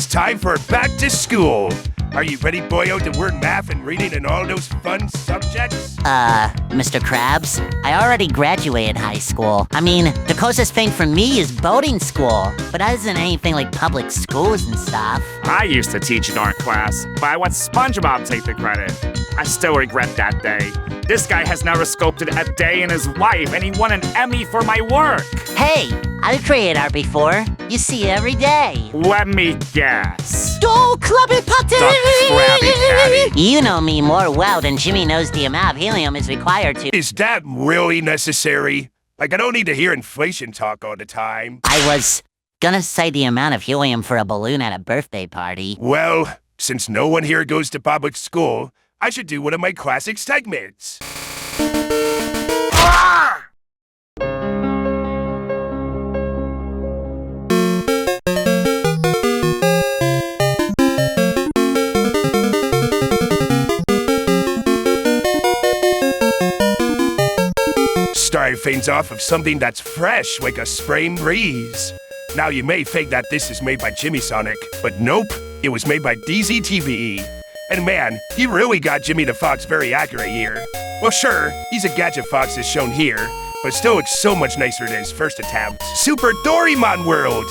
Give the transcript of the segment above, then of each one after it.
time for back to school. Are you ready, boyo, to learn math and reading and all those fun subjects? Mr. Krabs, I already graduated high school. I mean, the closest thing for me is boarding school, but that isn't anything like public schools and stuff. I used to teach in art class, but I want SpongeBob to take the credit. I still regret that day. This guy has never sculpted a day in his life, and he won an Emmy for my work. Hey, I've created art before. You see it every day. Let me guess. Don't club it, Patty! The Krabby Patty. You know me more well than Jimmy knows the amount of helium is required to... Is that really necessary? Like, I don't need to hear inflation talk all the time. I was gonna say the amount of helium for a balloon at a birthday party. Well, since no one here goes to public school, I should do one of my classic segments. Ah! Start things off of something that's fresh, like a spring breeze. Now you may think that this is made by Jimmy Sonic, but nope, it was made by DZTV. And man, he really got Jimmy the Fox very accurate here. Well sure, he's a gadget fox as shown here, but still looks so much nicer than his first attempt. Super Doraemon World!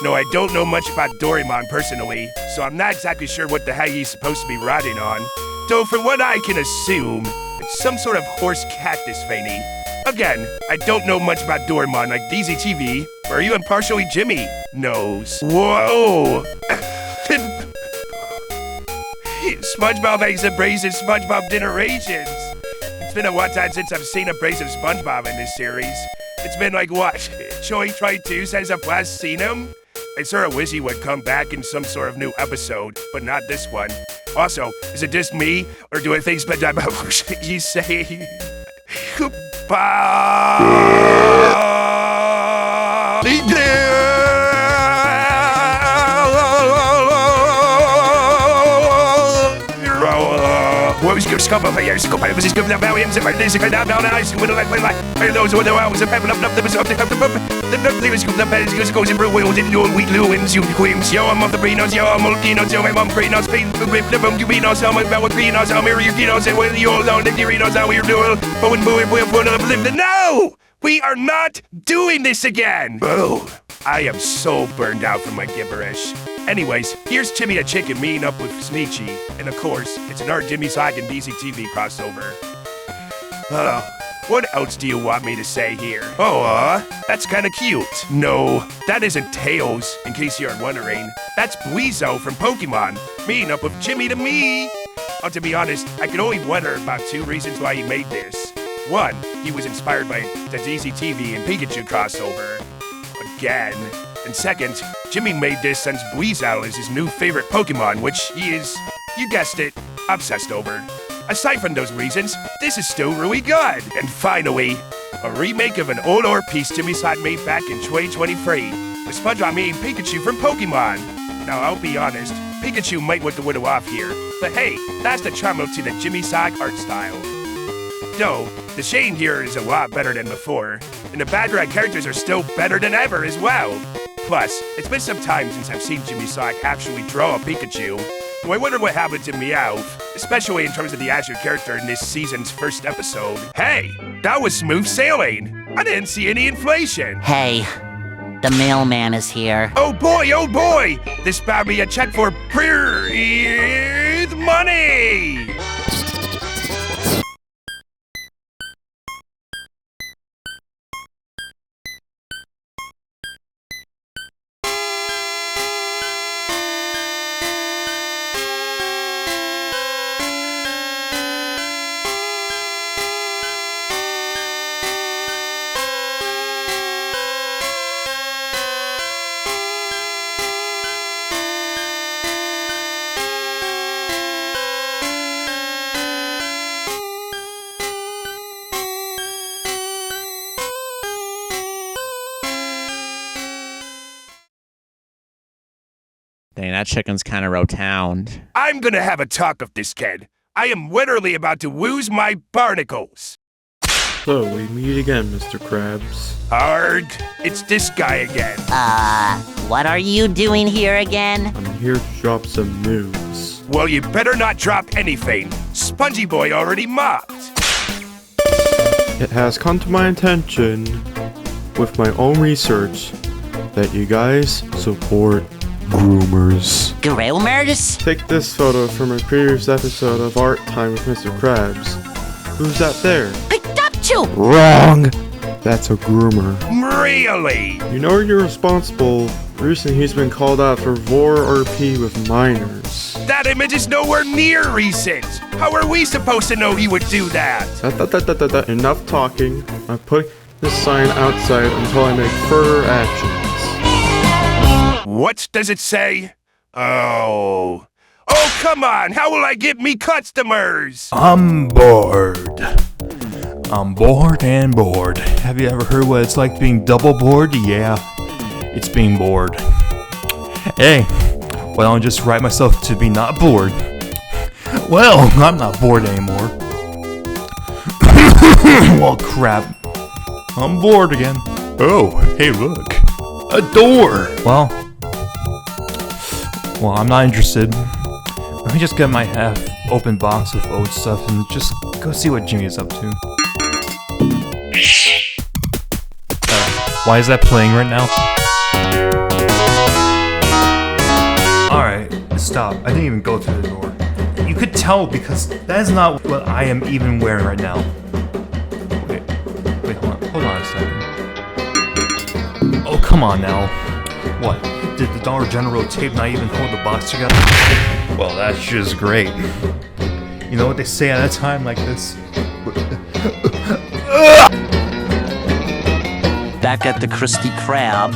No, I don't know much about Doraemon personally, so I'm not exactly sure what the hell he's supposed to be riding on. Though from what I can assume, it's some sort of horse cactus thingy. Again, I don't know much about Doraemon like DZTV, or even partially Jimmy knows. Whoa! SpongeBob makes abrasive SpongeBob generations. It's been a long time since I've seen abrasive SpongeBob in this series. It's been like what? 2022 since I've last seen him? I sort of wish he would come back in some sort of new episode, but not this one. Also, is it just me, or do I think SpongeBob you say? No! We are not doing this again! Boo! I am so burned out from my gibberish. Anyways, here's Timmy the Chicken meeting up with Sneechy, and of course, it's an Art Jimmy Sock and DCTV crossover. What else do you want me to say here? Oh, that's kinda cute. No, that isn't Tails, in case you're wondering. That's Weasel from Pokemon, meeting up with Jimmy to me. Oh, to be honest, I can only wonder about two reasons why he made this. One, he was inspired by the DCTV and Pikachu crossover. Again. And second, Jimmy made this since Weasel is his new favorite Pokemon, which he is, you guessed it, obsessed over. Aside from those reasons, this is still really good. And finally, a remake of an old art piece Jimmy Sock made back in 2023, with SpongeBob meeting Pikachu from Pokemon. Now, I'll be honest, Pikachu might look a little off here, but hey, that's the charm to the Jimmy Sock art style. Though, the shading here is a lot better than before, and the background characters are still better than ever as well. Plus, it's been some time since I've seen Jimmy Sock actually draw a Pikachu, so I wonder what happened to Meowth, especially in terms of the actual character in this season's first episode. Hey, that was smooth sailing. I didn't see any inflation. Hey, the mailman is here. Oh boy, this brought me a check for breathe money. Dang, that chicken's kind of rotund. I'm gonna have a talk of this kid. I am literally about to lose my barnacles. So, we meet again, Mr. Krabs. Arg, it's this guy again. What are you doing here again? I'm here to drop some news. Well, you better not drop anything. Spongy Boy already mopped. It has come to my attention, with my own research, that you guys support groomers. Grommers? Take this photo from a previous episode of Art Time with Mr. Krabs. Who's that there? Pikachu! Wrong! That's a groomer. Really? You know you're responsible. Recently he's been called out for vore RP with minors. That image is nowhere near recent. How are we supposed to know he would do that? Enough talking. I'm putting this sign outside until I make further actions. What does it say? Oh, come on. How will I get me customers? I'm bored. I'm bored and bored. Have you ever heard what it's like being double bored? Yeah, it's being bored. Hey, why don't I just write myself to be not bored? Well, I'm not bored anymore. Well, crap. I'm bored again. Oh, hey, look. A door. Well, I'm not interested. Let me just get my half-open box of old stuff and just go see what Jimmy is up to. Why is that playing right now? Alright, stop. I didn't even go through the door. You could tell because that is not what I am even wearing right now. Wait, hold on a second. Oh, come on now. What? Did the Dollar General tape not even hold the box together? Well, that's just great. You know what they say at a time like this? Back at the Krusty Krab.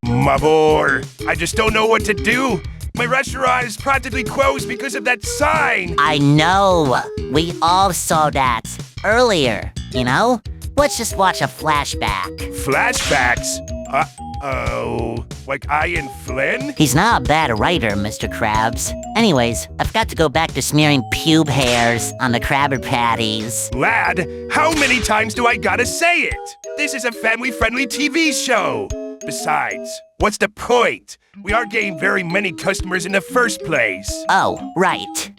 My boy, I just don't know what to do. My restaurant is practically closed because of that sign. I know. We all saw that earlier, you know? Let's just watch a flashback. Flashbacks? Uh-oh. Like Ian Flynn? He's not a bad writer, Mr. Krabs. Anyways, I've got to go back to smearing pube hairs on the Krabber Patties. Lad, how many times do I gotta say it? This is a family-friendly TV show. Besides, what's the point? We aren't getting very many customers in the first place. Oh, right.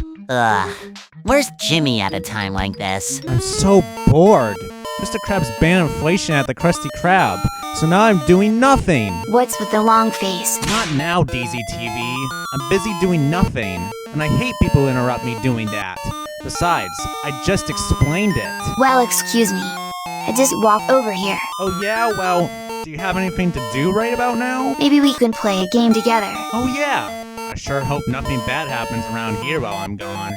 Where's Jimmy at a time like this? I'm so bored. Mr. Krabs banned inflation at the Krusty Krab, so now I'm doing nothing. What's with the long face? Not now, DZTV. I'm busy doing nothing, and I hate people who interrupt me doing that. Besides, I just explained it. Well, excuse me. I just walked over here. Oh yeah? Well, do you have anything to do right about now? Maybe we can play a game together. Oh yeah. I sure hope nothing bad happens around here while I'm gone.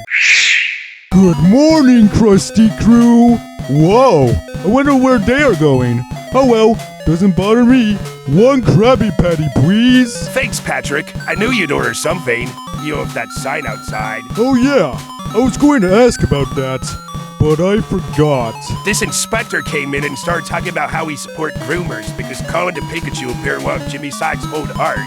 Good morning, Krusty Crew! Whoa, I wonder where they are going. Oh well, doesn't bother me. One Krabby Patty, please. Thanks, Patrick. I knew you'd order something. You know, if that sign outside. Oh yeah, I was going to ask about that, but I forgot. This inspector came in and started talking about how we support groomers because Colin and Pikachu appear in one of Jimmy Sock's old art.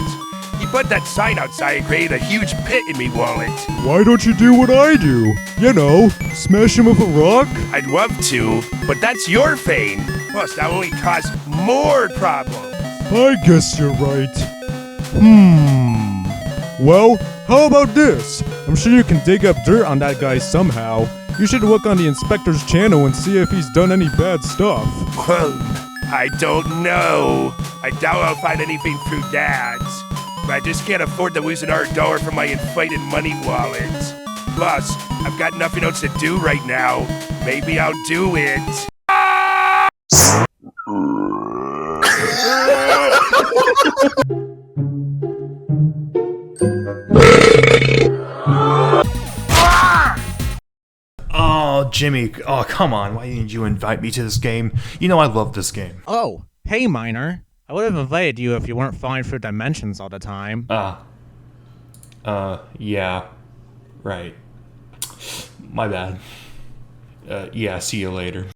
He put that sign outside and created a huge pit in me wallet. Why don't you do what I do? You know, smash him with a rock? I'd love to, but that's your thing. Plus, that will only cause more problems. I guess you're right. Well, how about this? I'm sure you can dig up dirt on that guy somehow. You should look on the inspector's channel and see if he's done any bad stuff. Well, I don't know. I doubt I'll find anything through that. But I just can't afford to lose another dollar from my inflated money wallet. Plus, I've got nothing else to do right now. Maybe I'll do it. Oh, Jimmy. Oh, come on. Why didn't you invite me to this game? You know I love this game. Oh, hey, Miner. I would have invited you if you weren't falling through dimensions all the time. Yeah. Right. My bad. Yeah, see you later.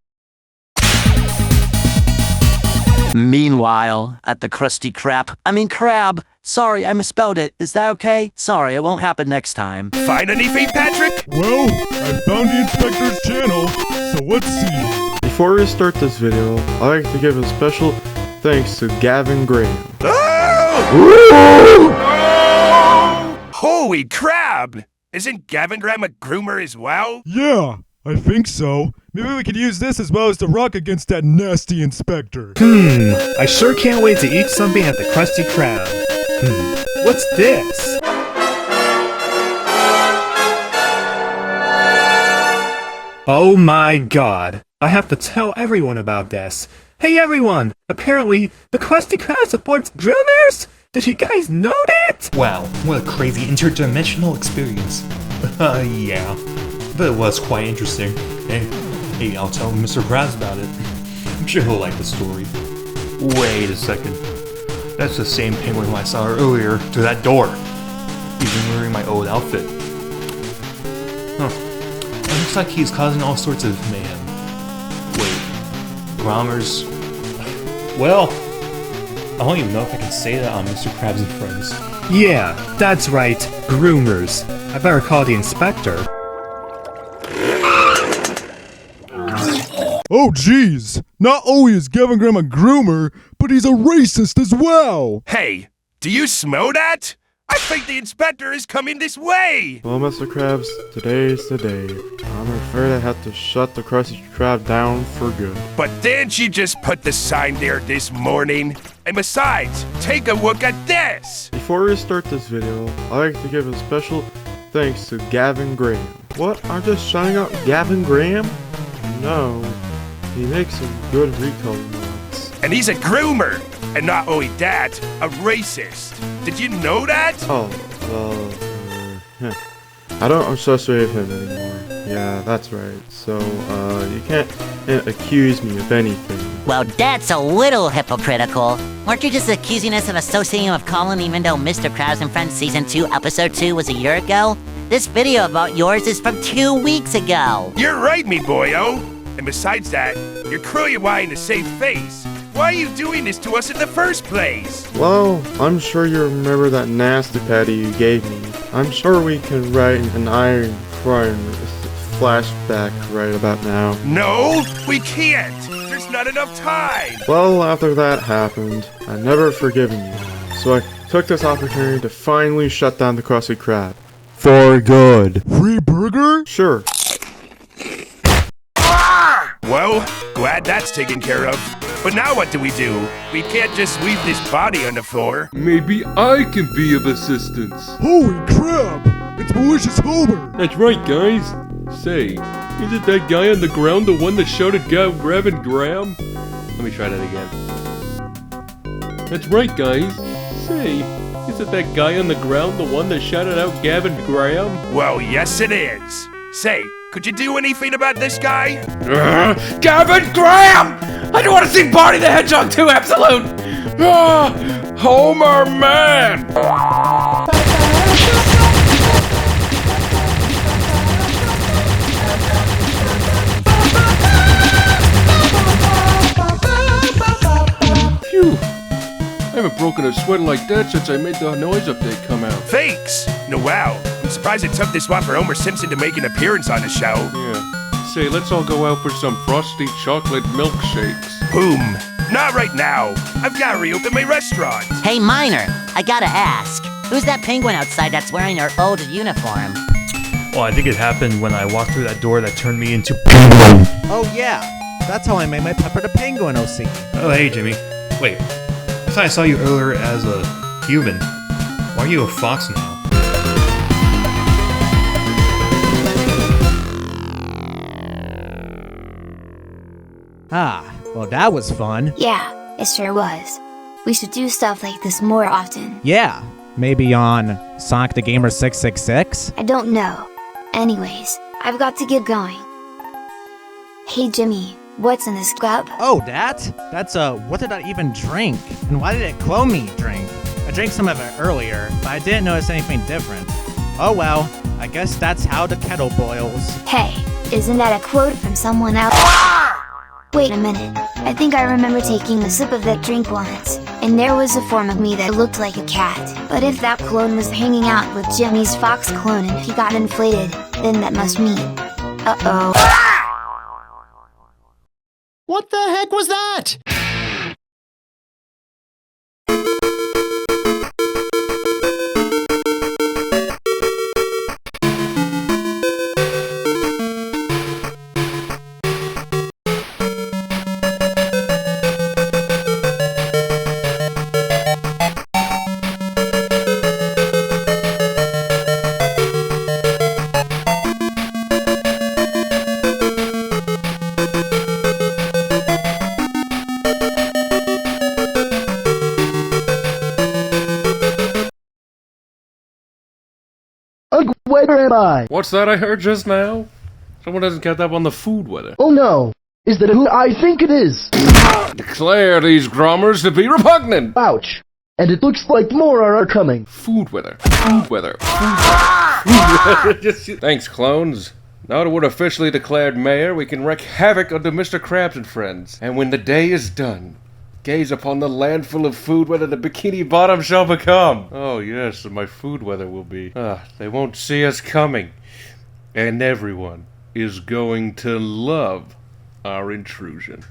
Meanwhile, at the Krusty Krab. Sorry, I misspelled it. Is that okay? Sorry, it won't happen next time. Find anything, Patrick? Well, I found the inspector's channel, so let's see. Before we start this video, I'd like to give a special thanks to Gavin Graham. Oh! Holy crab! Isn't Gavin Graham a groomer as well? Yeah, I think so. Maybe we could use this as well as the rock against that nasty inspector. I sure can't wait to eat something at the Krusty Krab. What's this? Oh my god. I have to tell everyone about this. Hey everyone! Apparently, the Krusty Krab supports groomers? Did you guys know that? Wow, what a crazy interdimensional experience. Yeah. But it was quite interesting. Hey, I'll tell Mr. Krabs about it. I'm sure he'll like the story. Wait a second. That's the same penguin I saw earlier to that door. Even wearing my old outfit. Huh. It looks like he's causing all sorts of mayhem. Wait. Grommers? Well, I don't even know if I can say that on Mr. Krabs and Friends. Yeah, that's right. Groomers. I better call the inspector. Oh jeez, not only is Gavin Graham a groomer, but he's a racist as well! Hey, do you smell that? I think the inspector is coming this way! Well, Mr. Krabs, today's the day. I'm afraid I have to shut the Krusty Krab down for good. But didn't you just put the sign there this morning? And besides, take a look at this! Before we start this video, I'd like to give a special thanks to Gavin Graham. What? I'm just shouting out Gavin Graham? No. He makes some good recolor mods. And he's a groomer! And not only that, a racist. Did you know that? Oh, well, I don't associate him anymore. Yeah, that's right. So, you can't accuse me of anything. Well, that's a little hypocritical. Weren't you just accusing us of associating with Colin even though Mr. Krabs and Friends Season 2, Episode 2 was a year ago? This video about yours is from 2 weeks ago. You're right, me boyo. And besides that, you're clearly lying to save face. Why are you doing this to us in the first place? Well, I'm sure you remember that nasty patty you gave me. I'm sure we can write an Iron Crime flashback right about now. No, we can't. There's not enough time. Well, after that happened, I've never forgiven you. So I took this opportunity to finally shut down the Krusty Krab. For good. Free burger? Sure. Well, glad that's taken care of. But now what do? We can't just leave this body on the floor. Maybe I can be of assistance. Holy crap! It's Malicious Homer! That's right, guys. Say, isn't that guy on the ground the one that shouted Gavin Graham? Let me try that again. That's right, guys. Say, isn't that guy on the ground the one that shouted out Gavin Graham? Well, yes it is. Say, could you do anything about this guy? Gavin Graham! I don't want to see Barney the Hedgehog 2 Absolute! Homer man! Phew! I haven't broken a sweat like that since I made the noise update come out. Thanks! No, wow. I'm surprised it took this long for Homer Simpson to make an appearance on the show. Yeah. Say, let's all go out for some frosty chocolate milkshakes. Boom. Not right now. I've got to reopen my restaurant. Hey, Miner, I gotta ask. Who's that penguin outside that's wearing your old uniform? Well, I think it happened when I walked through that door that turned me into Oh yeah, that's how I made my Pepper the Penguin OC. Oh, hey, Jimmy. Wait, I thought I saw you earlier as a human. Why are you a fox now? Ah, well that was fun. Yeah, it sure was. We should do stuff like this more often. Yeah, maybe on Sonic the Gamer 666? I don't know. Anyways, I've got to get going. Hey Jimmy, what's in this cup? Oh, that's what did I even drink? And why did it clone me drink? I drank some of it earlier, but I didn't notice anything different. Oh well, I guess that's how the kettle boils. Hey, isn't that a quote from someone else? Wait a minute, I think I remember taking a sip of that drink once, and there was a form of me that looked like a cat. But if that clone was hanging out with Jimmy's fox clone and he got inflated, then that must mean... Uh-oh. What the heck was that? Where am I? What's that I heard just now? Someone hasn't kept up on the food weather. Oh no! Is that who I think it is? Declare these grommers to be repugnant! Ouch! And it looks like more are coming. Food weather. Food weather. Food weather. Thanks, clones. Now that we're officially declared mayor, we can wreak havoc unto Mr. Krabs and Friends. And when the day is done, gaze upon the land full of food weather the Bikini Bottom shall become. Oh yes, and my food weather will be. They won't see us coming. And everyone is going to love our intrusion.